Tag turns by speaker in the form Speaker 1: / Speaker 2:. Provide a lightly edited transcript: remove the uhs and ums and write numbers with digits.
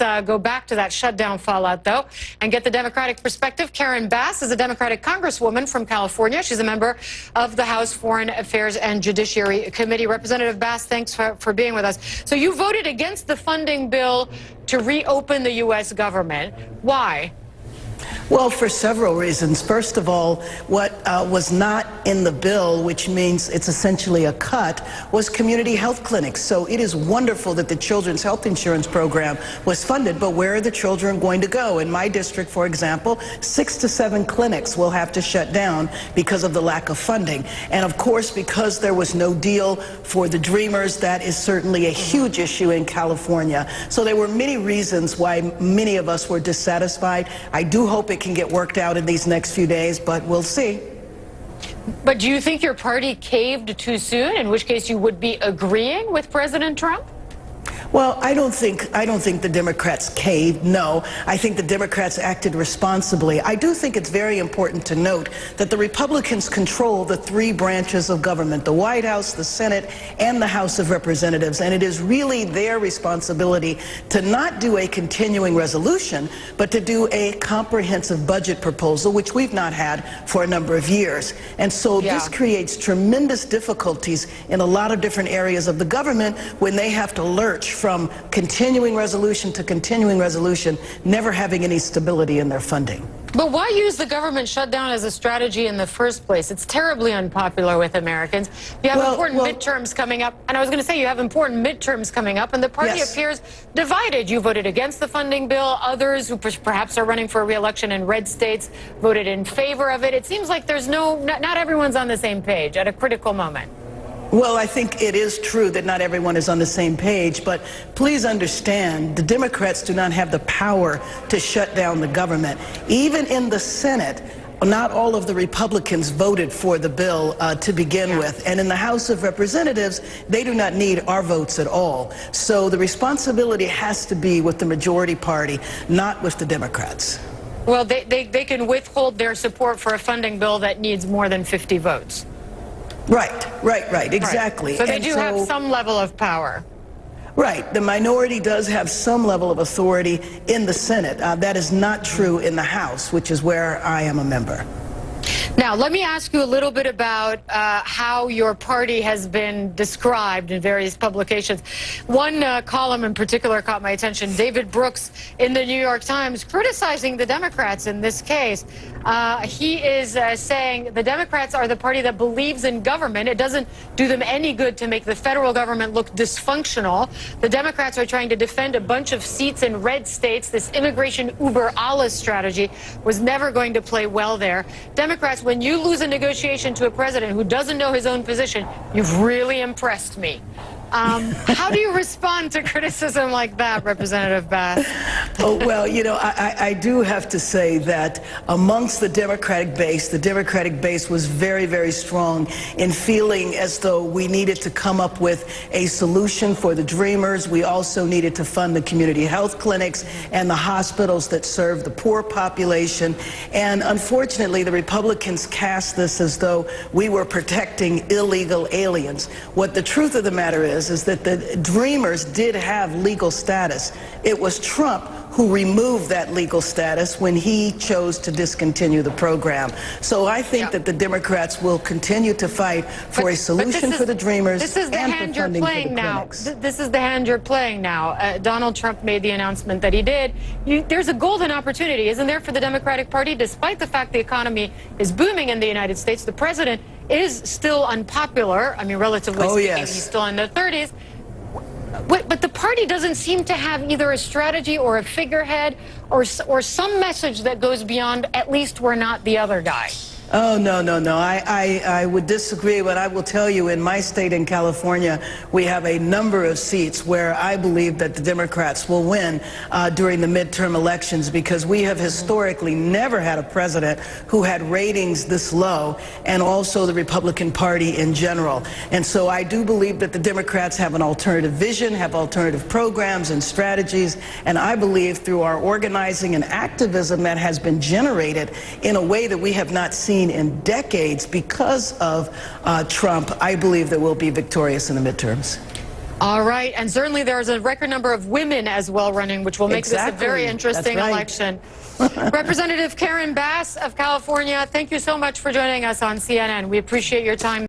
Speaker 1: Go back to that shutdown fallout, though, and get the Democratic perspective. Karen Bass is a Democratic Congresswoman from California. She's a member of the House Foreign Affairs and Judiciary Committee. Representative Bass, thanks for being with us. So you voted against the funding bill to reopen the U.S. government. Why?
Speaker 2: Well, for several reasons. First of all, what was not in the bill, which means it's essentially a cut, was community health clinics. So it is wonderful that the Children's Health Insurance Program was funded, but where are the children going to go? In my district, for example, 6 to 7 clinics will have to shut down because of the lack of funding. And of course, because there was no deal for the Dreamers, that is certainly a huge issue in California. So there were many reasons why many of us were dissatisfied. I do hope it can get worked out in these next few days, but we'll see.
Speaker 1: But do you think your party caved too soon, in which case you would be agreeing with President Trump?
Speaker 2: Well, I don't think the Democrats caved, no. I think the Democrats acted responsibly. I do think it's very important to note that the Republicans control the 3 branches of government, the White House, the Senate, and the House of Representatives, and it is really their responsibility to not do a continuing resolution, but to do a comprehensive budget proposal, which we've not had for a number of years. And so this creates tremendous difficulties in a lot of different areas of the government when they have to lurch from continuing resolution to continuing resolution, never having any stability in their funding.
Speaker 1: But why use the government shutdown as a strategy in the first place? It's terribly unpopular with Americans. You have important midterms coming up, and I was going to say you have important midterms coming up, and the party appears divided. You voted against the funding bill. Others who perhaps are running for a re-election in red states voted in favor of it. It seems like there's not everyone's on the same page at a critical moment.
Speaker 2: Well, I think it is true that not everyone is on the same page, but please understand, the Democrats do not have the power to shut down the government. Even in the Senate, not all of the Republicans voted for the bill to begin with. And in the House of Representatives, they do not need our votes at all. So the responsibility has to be with the majority party, not with the Democrats.
Speaker 1: Well, they can withhold their support for a funding bill that needs more than 50 votes. Right, exactly. So they do have some level of power.
Speaker 2: Right. The minority does have some level of authority in the Senate. That is not true in the House, which is where I am a member.
Speaker 1: Now, let me ask you a little bit about how your party has been described in various publications. One column in particular caught my attention. David Brooks in the New York Times criticizing the Democrats in this case. He is saying the Democrats are the party that believes in government. It doesn't do them any good to make the federal government look dysfunctional. The Democrats are trying to defend a bunch of seats in red states. This immigration Uber alles strategy was never going to play well there. Democrats, when you lose a negotiation to a president who doesn't know his own position, you've really impressed me. How do you respond to criticism like that, Representative Bass?
Speaker 2: Oh, well, you know, I do have to say that amongst the Democratic base was very, very strong in feeling as though we needed to come up with a solution for the Dreamers. We also needed to fund the community health clinics and the hospitals that serve the poor population. And unfortunately, the Republicans cast this as though we were protecting illegal aliens. What the truth of the matter is that the Dreamers did have legal status. It was Trump who removed that legal status when he chose to discontinue the program. So I think that the Democrats will continue to fight for a solution for the Dreamers and for funding for the clinics.
Speaker 1: This is the hand you're playing now. Donald Trump made the announcement that he did. There's a golden opportunity, isn't there, for the Democratic Party? Despite the fact the economy is booming in the United States, the president is still unpopular. I mean, relatively speaking, he's still in the 30s. But the party doesn't seem to have either a strategy or a figurehead or some message that goes beyond, at least we're not the other guy.
Speaker 2: Oh, no. I would disagree, but I will tell you, in my state in California, we have a number of seats where I believe that the Democrats will win during the midterm elections, because we have historically never had a president who had ratings this low, and also the Republican Party in general. And so I do believe that the Democrats have an alternative vision, have alternative programs and strategies, and I believe through our organizing and activism that has been generated in a way that we have not seen in decades because of Trump, I believe that we'll be victorious in the midterms.
Speaker 1: All right, and certainly there's a record number of women as well running, which will make this a very interesting election. Representative Karen Bass of California, thank you so much for joining us on CNN. We appreciate your time.